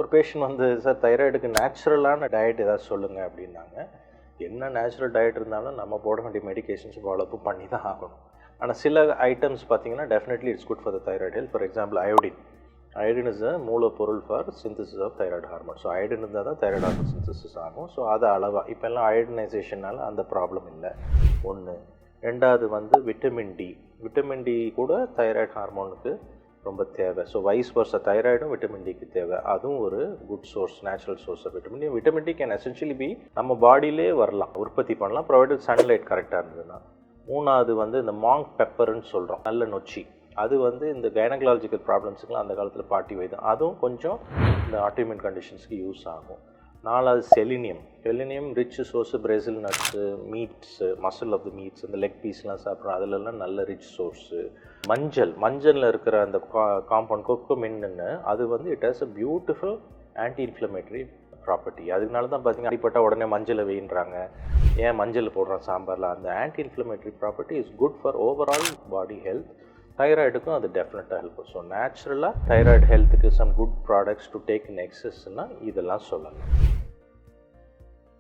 ஒரு பேஷண்ட் வந்து சார் தைராய்டுக்கு நேச்சுரலான டயட் ஏதாவது சொல்லுங்கள் அப்படின்னாங்க. என்ன நேச்சுரல் டயட் இருந்தாலும் நம்ம போட வேண்டிய மெடிகேஷன்ஸ் ஃபாலோஅப் பண்ணி தான் ஆகணும். ஆனால் சில ஐட்டம்ஸ் பார்த்தீங்கன்னா definitely it's good for the thyroid health. For example iodine. Iodine is a மூலப்பொருள் for synthesis of thyroid hormone. So iodine இருந்தால் தான் தைராய்டு ஹார்மோன் சிந்தசிஸ் ஆகும். ஸோ அதை அளவாக இப்போ எல்லாம் அயோடினைசேஷனால் அந்த ப்ராப்ளம் இல்லை. ஒன்று. ரெண்டாவது வந்து விட்டமின் டி. விட்டமின் டி கூட தைராய்டு ஹார்மோனுக்கு ரொம்ப தேவை. ஸோ வைஸ் வர்சா தைராய்டும் விட்டமின் டிக்கு தேவை. அதுவும் ஒரு good source, natural source of vitamin D. Vitamin D can essentially be நம்ம பாடியிலே வரலாம், உற்பத்தி பண்ணலாம், ப்ரொவைடட் சன்லைட் கரெக்டாக இருந்ததுன்னா. மூணாவது வந்து இந்த மாங்க் பெப்பர்னு சொல்கிறோம், நல்ல நொச்சி. அது வந்து இந்த கைனகாலஜிக்கல் ப்ராப்ளம்ஸுக்குலாம் அந்த காலத்தில் பாட்டி வைத்தியம், அதுவும் கொஞ்சம் இந்த ஆட்டோஇம்யூன் கண்டிஷன்ஸ்க்கு யூஸ் ஆகும். நாலாவது selenium. Selenium rich source, Brazil nuts, meats, muscle of the meats, இந்த லெக் பீஸ்லாம் சாப்பிட்றோம், அதிலெல்லாம் நல்ல ரிச் சோர்ஸு. மஞ்சளில் இருக்கிற அந்த காம்பவுண்ட் கொக்கோமின்னு, அது வந்து it has a beautiful anti inflammatory property. அதனால தான் பார்த்தீங்கன்னா அடிப்பட்ட உடனே மஞ்சளை வெயின்றாங்க. ஏன் மஞ்சள் போடுறோம் சாம்பாரில்? அந்த anti inflammatory property is good for overall body health. தைராய்டுக்கும் அது டெஃபினட்டாக ஹெல்ப். ஸோ நேச்சுரலாக தைராய்டு ஹெல்த்துக்கு some good products to take in எக்ஸஸ்னால் இதெல்லாம் சொல்லலாம்.